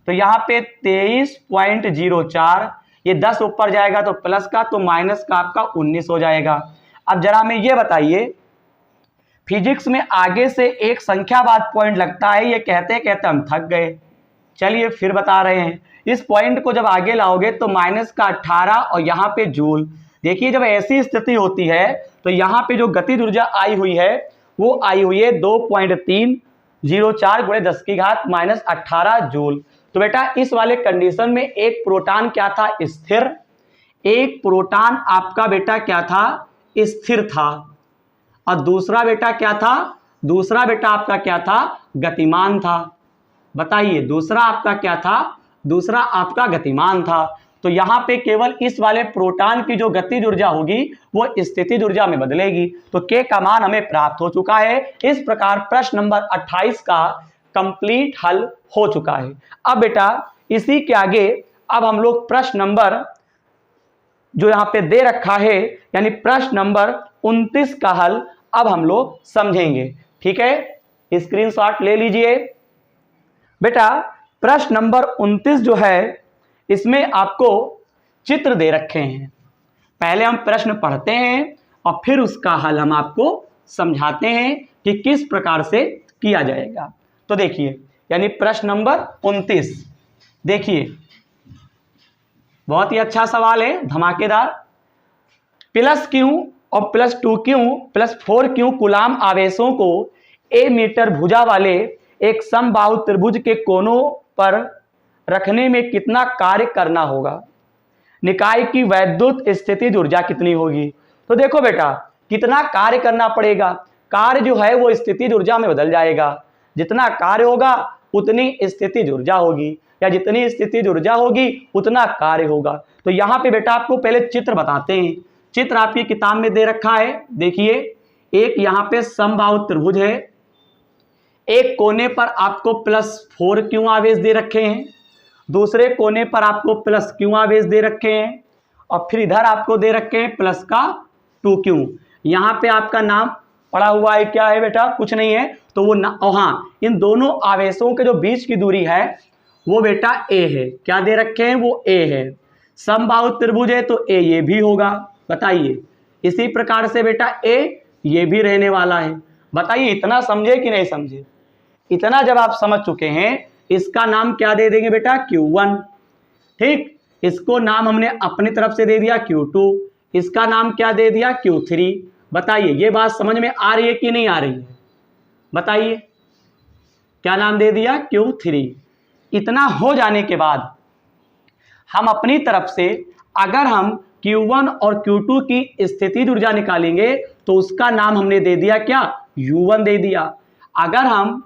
तो यहाँ पे 23.04, ये 10 ऊपर जाएगा तो प्लस का, तो माइनस का आपका 19 हो जाएगा। अब जरा हमें ये बताइए, फिजिक्स में आगे से एक संख्या बाद पॉइंट लगता है, ये कहते कहते हम थक गए। चलिए फिर बता रहे हैं, इस पॉइंट को जब आगे लाओगे तो माइनस का 18 और यहाँ पे जूल। देखिए जब ऐसी स्थिति होती है तो यहाँ पे जो गतिज ऊर्जा आई हुई है वो आई हुई है 2.304 × 10⁻−18 जूल। तो बेटा इस वाले कंडीशन में एक प्रोटॉन क्या था? स्थिर। एक प्रोटॉन आपका बेटा क्या था? स्थिर था। और दूसरा बेटा क्या था? दूसरा बेटा आपका क्या था? गतिमान था। बताइए दूसरा आपका क्या था? दूसरा आपका गतिमान था। तो यहाँ पे केवल इस वाले प्रोटॉन की जो गतिज ऊर्जा होगी वो स्थितिज ऊर्जा में बदलेगी। तो K का मान हमें प्राप्त हो चुका है। इस प्रकार प्रश्न नंबर 28 का कंप्लीट हल हो चुका है। अब बेटा इसी के आगे अब हम लोग प्रश्न नंबर जो यहाँ पे दे रखा है यानी प्रश्न नंबर 29 का हल अब हम लोग समझेंगे, ठीक है। स्क्रीनशॉट ले लीजिए। बेटा प्रश्न नंबर 29 जो है इसमें आपको चित्र दे रखे हैं। पहले हम प्रश्न पढ़ते हैं और फिर उसका हल हम आपको समझाते हैं कि किस प्रकार से किया जाएगा। तो देखिए यानी प्रश्न नंबर 29 देखिए, बहुत ही अच्छा सवाल है, धमाकेदार। प्लस क्यू और plus 2q plus 4q coulomb आवेशों को ए मीटर भुजा वाले एक समबाहु त्रिभुज के कोनों पर रखने में कितना कार्य करना होगा? निकाय की वैद्युत स्थितिज ऊर्जा कितनी होगी? तो देखो बेटा, कितना कार्य करना पड़ेगा, कार्य जो है वो स्थितिज ऊर्जा में बदल जाएगा। जितना कार्य होगा उतनी स्थितिज ऊर्जा होगी, या जितनी स्थितिज ऊर्जा होगी उतना कार्य होगा। तो यहाँ पे बेटा आपको पहले चित्र बताते हैं। चित्र आपकी किताब में दे रखा है, देखिए। एक यहाँ पे समबाहु त्रिभुज है, एक कोने पर आपको +4q आवेश दे रखे हैं, दूसरे कोने पर आपको +q आवेश दे रखे हैं, और फिर इधर आपको दे रखे हैं प्लस का 2q। यहाँ पे आपका नाम पड़ा हुआ है, क्या है बेटा? कुछ नहीं है। तो वो हाँ, इन दोनों आवेशों के जो बीच की दूरी है वो बेटा a है। क्या दे रखे हैं? वो a है। समबाहु त्रिभुज है तो a ये भी होगा, बताइए। इसी प्रकार से बेटा a ये भी रहने वाला है। बताइए, इतना समझे कि नहीं समझे? इतना जब आप समझ चुके हैं, इसका नाम क्या दे देंगे बेटा? Q1। ठीक, इसको नाम हमने अपनी तरफ से दे दिया Q2, इसका नाम क्या दे दिया? Q3। बताइए, ये बात समझ में आ रही है कि नहीं आ रही है? बताइए, क्या नाम दे दिया? Q3। इतना हो जाने के बाद हम अपनी तरफ से अगर हम Q1 और Q2 की स्थितिज ऊर्जा निकालेंगे तो उसका नाम हमने दे दिया क्या? U1 दे दिया। अगर हम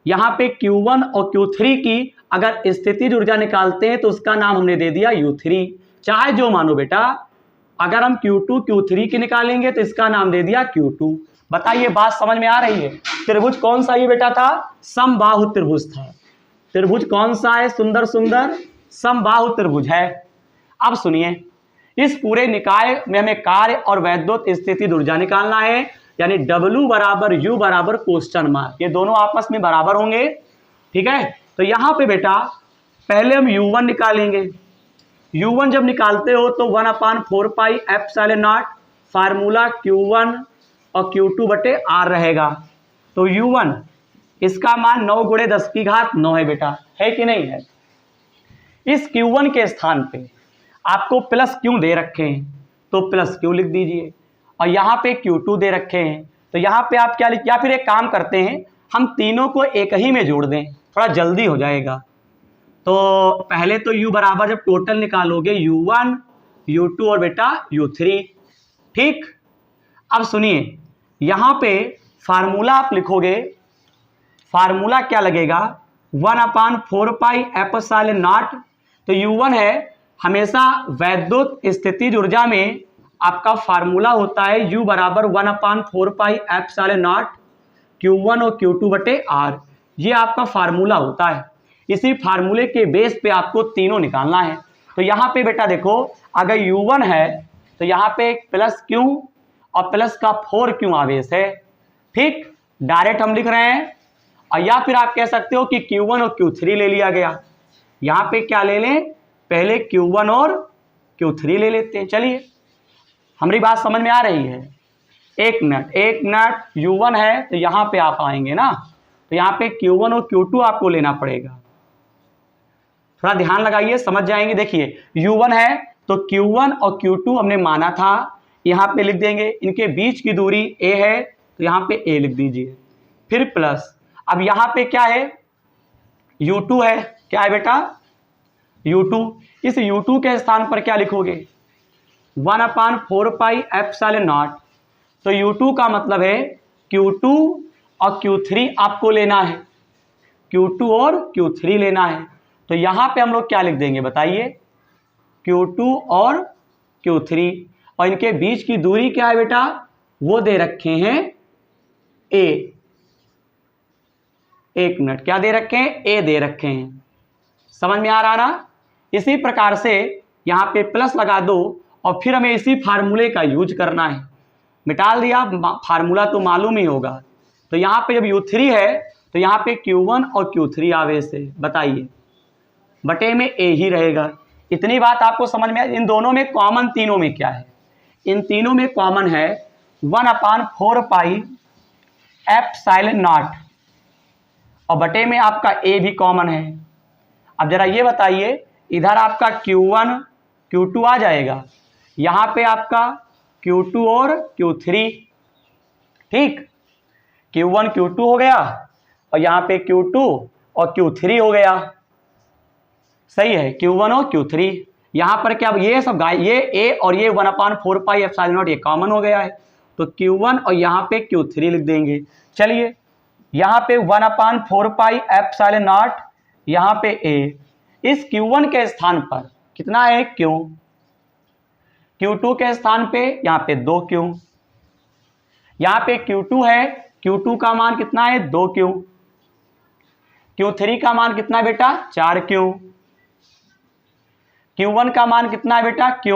यहाँ पे Q1 और Q3 की अगर स्थितिज ऊर्जा निकालते हैं तो उसका नाम हमने दे दिया U3। चाहे जो मानो बेटा, अगर हम Q2 Q3 की निकालेंगे तो इसका नाम दे दिया Q2। बताइए, बात समझ में आ रही है? त्रिभुज कौन सा ये बेटा था? समबाहु त्रिभुज था। त्रिभुज कौन सा है? सुंदर सुंदर समबाहु त्रिभुज है। अब सुनिए, इस पूरे निकाय में हमें कार्य और वैद्युत स्थितिज ऊर्जा निकालना है, यानी W बराबर U बराबर क्वेश्चन मार्क, ये दोनों आपस में बराबर होंगे। ठीक है, तो यहाँ पे बेटा पहले हम U1 निकालेंगे। U1 जब निकालते हो तो 1/4 पाई एप्सिलॉन0 फार्मूला Q1 और Q2 बटे R रहेगा। तो U1 इसका मान 9 × 10⁹ है बेटा, है कि नहीं है? इस Q1 के स्थान पे आपको +q दे रखे हैं तो +q लिख दीजिए, और यहाँ पे Q2 दे रखे हैं तो यहाँ पे आप क्या लिख, या फिर एक काम करते हैं, हम तीनों को एक ही में जोड़ दें, थोड़ा जल्दी हो जाएगा। तो पहले तो U बराबर जब टोटल निकालोगे U1 U2 और बेटा U3। ठीक, अब सुनिए, यहाँ पे फार्मूला आप लिखोगे, फार्मूला क्या लगेगा? 1/4 पाई एप्सिलॉन0। तो U1 है, हमेशा वैद्युत स्थितिज ऊर्जा में आपका फार्मूला होता है U बराबर 1/4 पाई एप्सिलॉन0 Q1 और Q2 बटे R। ये आपका फार्मूला होता है। इसी फार्मूले के बेस पे आपको तीनों निकालना है। तो यहाँ पे बेटा देखो, अगर U1 है तो यहाँ पे +q और प्लस का 4q आवेश है। ठीक, डायरेक्ट हम लिख रहे हैं, और या फिर आप कह सकते हो कि Q1 और Q3 ले लिया गया। यहाँ पे क्या ले लें? पहले Q1 और Q3 ले लेते हैं। चलिए, हमारी बात समझ में आ रही है? एक मिनट, U1 है तो यहाँ पे आप आएंगे ना, तो यहाँ पे Q1 और Q2 आपको लेना पड़ेगा। थोड़ा ध्यान लगाइए, समझ जाएंगे। देखिए, U1 है तो Q1 और Q2 हमने माना था, यहाँ पे लिख देंगे। इनके बीच की दूरी a है तो यहाँ पे a लिख दीजिए, फिर प्लस। अब यहाँ पे क्या है? U2 है। क्या है बेटा? U2। इस U2 के स्थान पर क्या लिखोगे? 1/4 पाई एप्सिलॉन0। तो U2 का मतलब है Q2 और Q3 आपको लेना है, Q2 और Q3 लेना है। तो यहाँ पे हम लोग क्या लिख देंगे बताइए? Q2 और Q3, और इनके बीच की दूरी क्या है बेटा? वो दे रखे हैं a। एक मिनट, क्या दे रखे हैं? a दे रखे हैं। समझ में आ रहा ना? इसी प्रकार से यहाँ पे प्लस लगा दो, और फिर हमें इसी फार्मूले का यूज करना है। मिटाल दिया, फार्मूला तो मालूम ही होगा। तो यहाँ पे जब U3 है तो यहाँ पे Q1 और Q3 आवेश है। बताइए, बटे में a ही रहेगा। इतनी बात आपको समझ में? इन दोनों में कॉमन तीनों में क्या है? इन तीनों में कॉमन है 1/4 पाई एप्सिलॉन0, और बटे में आपका a भी कॉमन है। अब जरा ये बताइए, इधर आपका Q1 Q2 आ जाएगा, यहाँ पे आपका Q2 और Q3, ठीक, Q1 Q2 हो गया और यहाँ पे Q2 और Q3 हो गया, सही है, Q1 और Q3। यहाँ पर क्या ये सब ये A और ये 1/4 पाई एप्सिलॉन नॉट ये कॉमन हो गया है, तो Q1 और यहाँ पे Q3 लिख देंगे। चलिए यहाँ पे 1/4 पाई एप्सिलॉन नॉट, यहाँ पे A, इस Q1 के स्थान पर कितना है Q, Q2 के स्थान पे यहाँ पे 2Q, यहाँ पे Q2 है, Q2 का मान कितना है 2Q, Q3 का मान कितना है बेटा 4Q, Q1 का मान कितना है बेटा Q,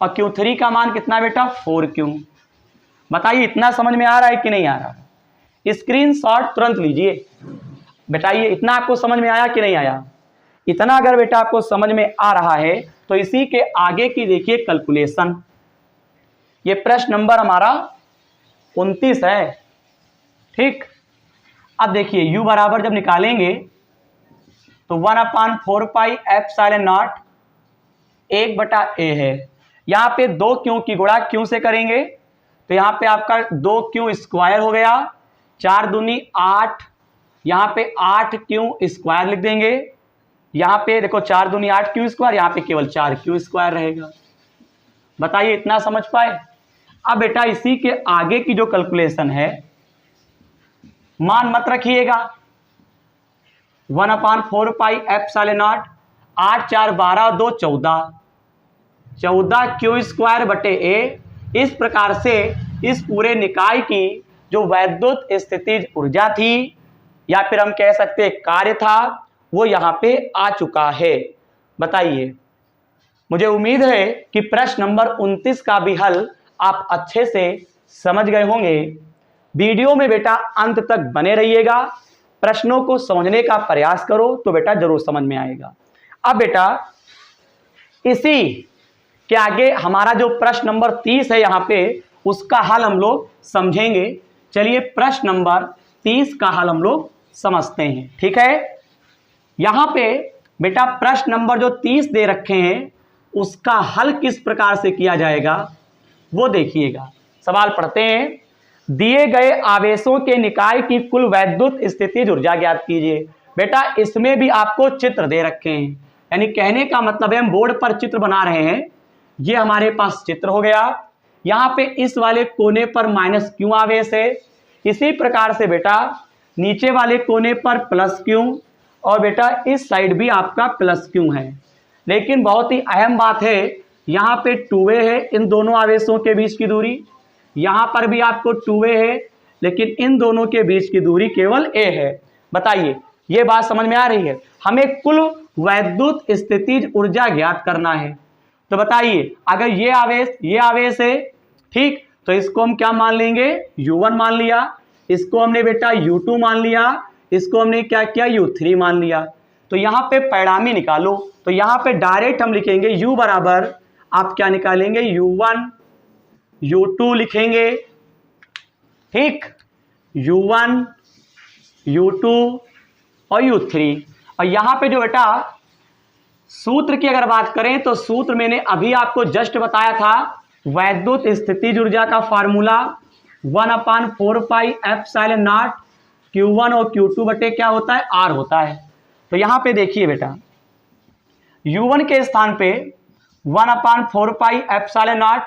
और Q3 का मान कितना है बेटा 4Q। बताइए इतना समझ में आ रहा है कि नहीं आ रहा? स्क्रीनशॉट तुरंत लीजिए, बताइए इतना आपको समझ में आया कि नहीं आया? इतना अगर बेटा आपको समझ में आ रहा है तो इसी के आगे की देखिए कैलकुलेशन। ये प्रश्न नंबर हमारा 29 है, ठीक। अब देखिए u बराबर जब निकालेंगे तो 1/4 पाई एप्सिलॉन नॉट 1/a है। यहाँ पे 2Q की गुणा Q से करेंगे तो यहाँ पे आपका 2Q स्क्वायर हो गया, 4 दूनी 8, यहाँ पे 8Q स्क्वायर लिख देंगे। यहाँ पे देखो 4 दूनी 8Q स्क्वायर, यहाँ पे केवल 4Q स्क्वायर रहेगा। बताइए इतना समझ पाए? अब बेटा इसी के आगे की जो कैलकुलेशन है, मान मत रखिएगा, 1/4 pi epsilon not 8 4 12 2 14, 14Q square बटे A। इस प्रकार से इस पूरे निकाय की जो वैद्युत स्थितिज ऊर्जा थी या फिर हम कह सकते हैं कार्य था, वो यहाँ पे आ चुका है। बताइए, मुझे उम्मीद है कि प्रश्न नंबर 29 का भी हल आप अच्छे से समझ गए होंगे। वीडियो में बेटा अंत तक बने रहिएगा, प्रश्नों को समझने का प्रयास करो तो बेटा जरूर समझ में आएगा। अब बेटा इसी के आगे हमारा जो प्रश्न नंबर 30 है यहाँ पे, उसका हल हम लोग समझेंगे। चलिए प्रश्न नंबर 30 का हल हम लोग समझते हैं, ठीक है। यहाँ पे बेटा प्रश्न नंबर जो 30 दे रखे हैं उसका हल किस प्रकार से किया जाएगा वो देखिएगा। सवाल पढ़ते हैं, दिए गए आवेशों के निकाय की कुल वैद्युत स्थितिज ऊर्जा ज्ञात कीजिए। बेटा इसमें भी आपको चित्र दे रखे हैं, यानी कहने का मतलब है हम बोर्ड पर चित्र बना रहे हैं। ये हमारे पास चित्र हो गया, यहाँ पे इस वाले कोने पर -Q आवेश है, इसी प्रकार से बेटा नीचे वाले कोने पर +Q, और बेटा इस साइड भी आपका +Q है। लेकिन बहुत ही अहम बात है, यहाँ पे 2a है इन दोनों आवेशों के बीच की दूरी, यहाँ पर भी आपको 2a है, लेकिन इन दोनों के बीच की दूरी केवल a है। बताइए ये बात समझ में आ रही है? हमें कुल वैद्युत स्थितिज ऊर्जा ज्ञात करना है। तो बताइए अगर ये आवेश है, ठीक, तो इसको हम क्या मान लेंगे U1 मान लिया, इसको हमने बेटा U2 मान लिया, इसको हमने क्या किया U3 मान लिया। तो यहाँ पे परिणामी निकालो, तो यहाँ पे डायरेक्ट हम लिखेंगे U बराबर, आप क्या निकालेंगे U1 U2 लिखेंगे, ठीक, U1 U2 और U3। और यहाँ पे जो बेटा सूत्र की अगर बात करें तो सूत्र मैंने अभी आपको जस्ट बताया था, वैद्युत स्थितिज ऊर्जा का formula 1/4 pi epsilon not Q1 और Q2 बटे क्या होता है R होता है। तो यहाँ पे देखिए बेटा U1 के स्थान पे 1/4 पाई एप्सिलॉन नॉट,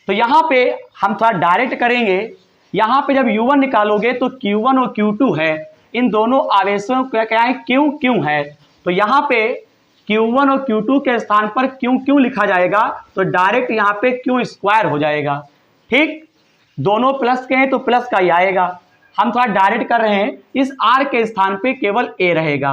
तो यहाँ पे हम थोड़ा डायरेक्ट करेंगे। यहाँ पे जब U1 निकालोगे तो Q1 और Q2 है, इन दोनों आवेशों का क्या है Q है, तो यहाँ पे Q1 और Q2 के स्थान पर Q लिखा जाएगा, तो डायरेक्ट यहाँ पे Q स्क्वायर हो जाएगा, ठीक। दोनों प्लस के हैं तो प्लस का ही आएगा, हम थोड़ा डायरेक्ट कर रहे हैं, इस R के स्थान पे केवल A रहेगा।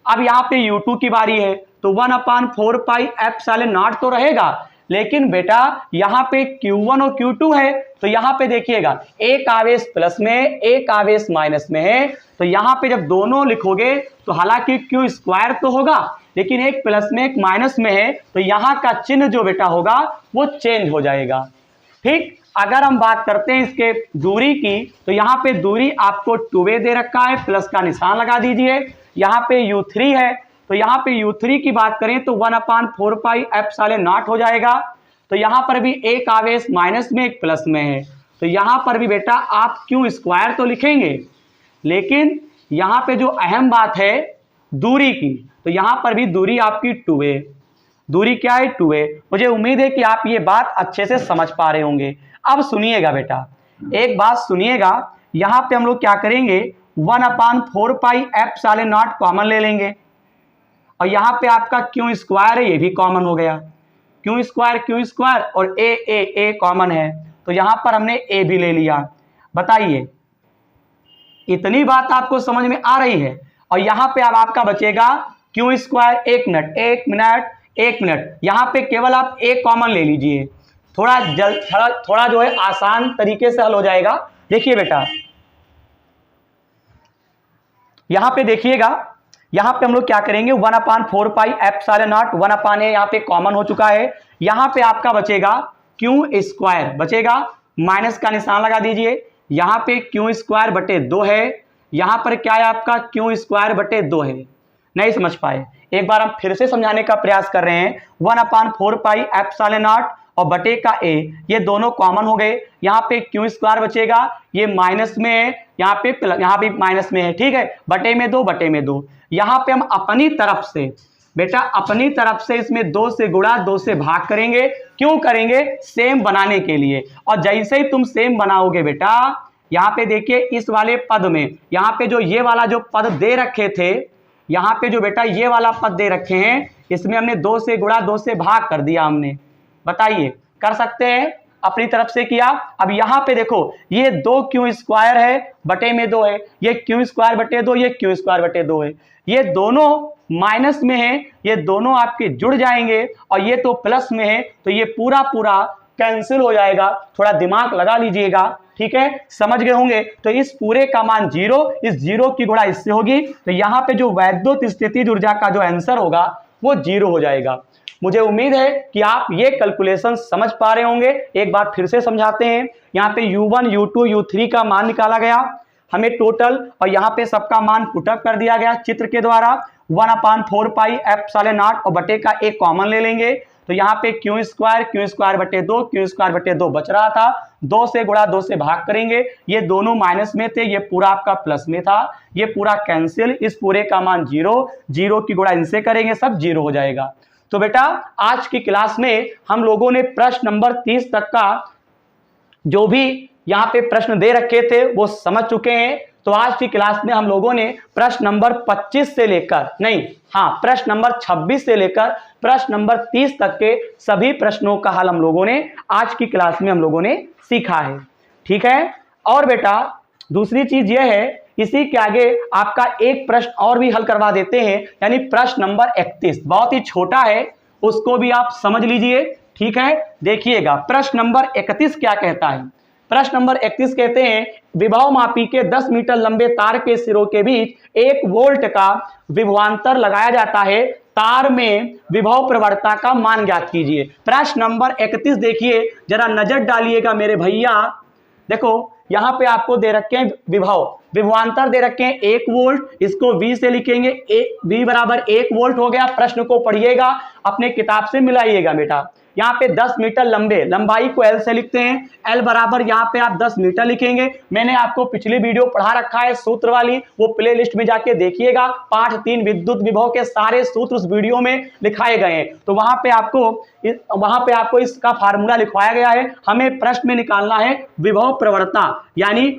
अब यहाँ पे U2 की बारी है, तो 1/4 पाई एप्सिलॉन नॉट तो रहेगा, लेकिन बेटा यहाँ पे Q1 और Q2 है, तो यहाँ पे देखिएगा एक आवेश प्लस में है, एक आवेश माइनस में है, तो यहाँ पे जब दोनों लिखोगे तो हालांकि Q स्क्वायर तो होगा, लेकिन एक प्लस में एक माइनस में है, तो यहाँ का चिन्ह जो बेटा होगा वो चेंज हो जाएगा, ठीक। अगर हम बात करते हैं इसके दूरी की, तो यहाँ पे दूरी आपको 2a दे रखा है, प्लस का निशान लगा दीजिए। यहाँ पे U3 है, तो यहाँ पे U3 की बात करें तो 1/4 पाई एप्सिलॉन नॉट हो जाएगा। तो यहाँ पर भी एक आवेश माइनस में एक प्लस में है, तो यहाँ पर भी बेटा आप क्यू स्क्वायर तो लिखेंगे, लेकिन यहाँ पे जो अहम बात है दूरी की, तो यहाँ पर भी दूरी आपकी 2a, दूरी क्या है 2a। मुझे उम्मीद है कि आप ये बात अच्छे से समझ पा रहे होंगे। अब सुनिएगा बेटा, एक बात सुनिएगा, यहाँ पे हम लोग क्या करेंगे 1/4 पाई एप्सिलॉन नॉट कॉमन ले लेंगे, और यहाँ पे आपका क्यू स्क्वायर है, ये भी कॉमन हो गया, क्यू स्क्वायर और ए कॉमन है, तो यहाँ पर हमने ए भी ले लिया। बताइए इतनी बात आपको समझ में आ रही है? और यहाँ पे अब आपका बचेगा क्यू स्क्वायर, एक मिनट, यहाँ पे केवल आप ए कॉमन ले लीजिए, थोड़ा जो है आसान तरीके से हल हो जाएगा। देखिए बेटा, यहाँ पे देखिएगा, यहाँ पे हम लोग क्या करेंगे 1/4 पाई एप्सिलॉन नॉट 1/a यहाँ पे कॉमन हो चुका है। यहाँ पे आपका बचेगा क्यू स्क्वायर, बचेगा माइनस का निशान लगा दीजिए, यहाँ पे क्यू स्क्वायर बटे 2 है, यहाँ पर क्या है आपका क्यू स्क्वायर बटे 2 है। नहीं समझ पाए? एक बार हम फिर से समझाने का प्रयास कर रहे हैं। 1/4 पाई एप्सिलॉन नॉट और बटे का ए, ये दोनों कॉमन हो गए, यहाँ पे क्यू स्क्वायर बचेगा, ये माइनस में है, यहाँ पे माइनस में है, ठीक है, बटे में 2, यहाँ पे हम अपनी तरफ से बेटा अपनी तरफ से इसमें 2 से गुणा 2 से भाग करेंगे। क्यों करेंगे? सेम बनाने के लिए। और जैसे ही तुम सेम बनाओगे बेटा, यहाँ पे देखिए इस वाले पद में, यहाँ पे जो ये वाला जो पद दे रखे थे, यहाँ पे जो बेटा ये वाला पद दे रखे हैं, इसमें हमने 2 से गुणा 2 से भाग कर दिया हमने। बताइए कर सकते हैं? अपनी तरफ से किया। अब यहाँ पे देखो ये 2 क्यू स्क्वायर है, बटे में 2 है, ये क्यू स्क्वायर बटे 2, ये क्यू स्क्वायर बटे 2 है, ये दोनों माइनस में है, ये दोनों आपके जुड़ जाएंगे, और ये तो प्लस में है, तो ये पूरा कैंसिल हो जाएगा। थोड़ा दिमाग लगा लीजिएगा, ठीक है, समझ गए होंगे। तो इस पूरे का मान 0, इस 0 की गुणा इससे होगी, तो यहाँ पे जो वैद्युत स्थितिज ऊर्जा का जो आंसर होगा वो 0 हो जाएगा। मुझे उम्मीद है कि आप ये कैलकुलेशन समझ पा रहे होंगे। एक बार फिर से समझाते हैं। यहाँ पे U1, U2, U3 का मान निकाला गया हमें टोटल, और यहाँ पे सबका मान पुटअप कर दिया गया चित्र के द्वारा। 1/4 पाई एप्सिलॉन नॉट और बटे का एक कॉमन ले लेंगे, तो यहाँ पे क्यू स्क्वायर बटे 2, क्यू स्क्वायर बटे 2 बच रहा था, 2 से गुणा 2 से भाग करेंगे, ये दोनों माइनस में थे, ये पूरा आपका प्लस में था, ये पूरा कैंसिल, इस पूरे का मान 0 की गुणा इनसे करेंगे, सब 0 हो जाएगा। तो बेटा आज की क्लास में हम लोगों ने प्रश्न नंबर 30 तक का जो भी यहाँ पे प्रश्न दे रखे थे वो समझ चुके हैं। तो आज की क्लास में हम लोगों ने प्रश्न नंबर 25 से लेकर प्रश्न नंबर 26 से लेकर प्रश्न नंबर 30 तक के सभी प्रश्नों का हल हम लोगों ने आज की क्लास में हम लोगों ने सीखा है, ठीक है। और बेटा दूसरी चीज यह है, इसी के आगे आपका एक प्रश्न और भी हल करवा देते हैं, यानी प्रश्न नंबर 31 बहुत ही छोटा है, उसको भी आप समझ लीजिए, ठीक है। देखिएगा प्रश्न नंबर 31 क्या कहता है। प्रश्न नंबर 31 कहते हैं विभव मापी के 10 मीटर लंबे तार के सिरों के बीच 1 वोल्ट का विभवांतर लगाया जाता है, तार में विभव प्रवणता का मान ज्ञात कीजिए। प्रश्न नंबर 31 देखिए, जरा नजर डालिएगा मेरे भैया। देखो यहाँ पे आपको दे रखे हैं विभवांतर दे रखे हैं 1 वोल्ट, इसको V से लिखेंगे, V बराबर 1 वोल्ट हो गया। प्रश्न को पढ़िएगा, अपने किताब से मिलाइएगा बेटा। यहाँ पे 10 मीटर लंबे, लंबाई को L से लिखते हैं, L बराबर यहाँ पे आप 10 मीटर लिखेंगे। मैंने आपको पिछली वीडियो पढ़ा रखा है सूत्र वाली, वो प्ले लिस्ट में जाके देखिएगा। पाठ 3 विद्युत विभव के सारे सूत्र उस वीडियो में लिखाए गए हैं, तो वहां पे आपको इसका फार्मूला लिखवाया गया है। हमें प्रश्न में निकालना है विभव प्रवणता, यानी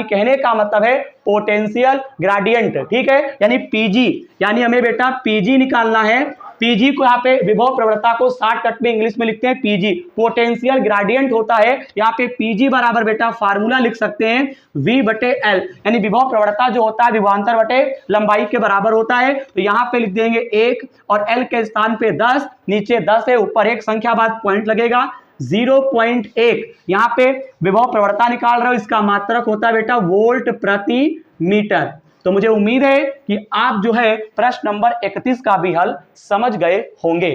कहने का मतलब है पोटेंशियल ग्रेडियंट, ठीक है, यानी पीजी, यानी हमें बेटा पीजी निकालना है। पीजी को यहाँ पे विभव प्रवणता को शॉर्टकट में इंग्लिश में लिखते हैं पीजी, पोटेंशियल ग्रेडियंट होता है। यहाँ पे पीजी बराबर बेटा फार्मूला लिख सकते हैं V बटे L, यानी विभव प्रवणता जो होता है विभवांतर बटे लंबाई के बराबर होता है। तो यहाँ पे लिख देंगे 1 और L के स्थान पे 10, नीचे 10 है, ऊपर एक संख्या बाद पॉइंट लगेगा 0.1। यहाँ पे विभव प्रवणता निकाल रहे हो, इसका मात्रक होता है बेटा वोल्ट प्रति मीटर। तो मुझे उम्मीद है कि आप जो है प्रश्न नंबर 31 का भी हल समझ गए होंगे।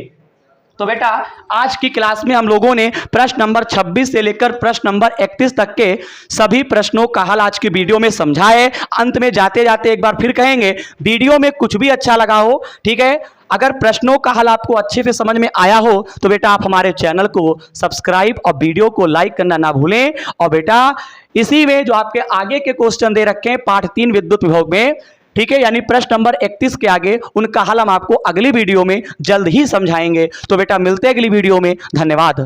तो बेटा आज की क्लास में हम लोगों ने प्रश्न नंबर 26 से लेकर प्रश्न नंबर 31 तक के सभी प्रश्नों का हल आज की वीडियो में समझा है। अंत में जाते जाते एक बार फिर कहेंगे, वीडियो में कुछ भी अच्छा लगा हो, ठीक है, अगर प्रश्नों का हल आपको अच्छे से समझ में आया हो तो बेटा आप हमारे चैनल को सब्सक्राइब और वीडियो को लाइक करना ना भूलें। और बेटा इसी में जो आपके आगे के क्वेश्चन दे रखे हैं पाठ 3 विद्युत विभव में, ठीक है, यानी प्रश्न नंबर 31 के आगे, उनका हल हम आपको अगली वीडियो में जल्द ही समझाएंगे। तो बेटा मिलते हैं अगली वीडियो में। धन्यवाद।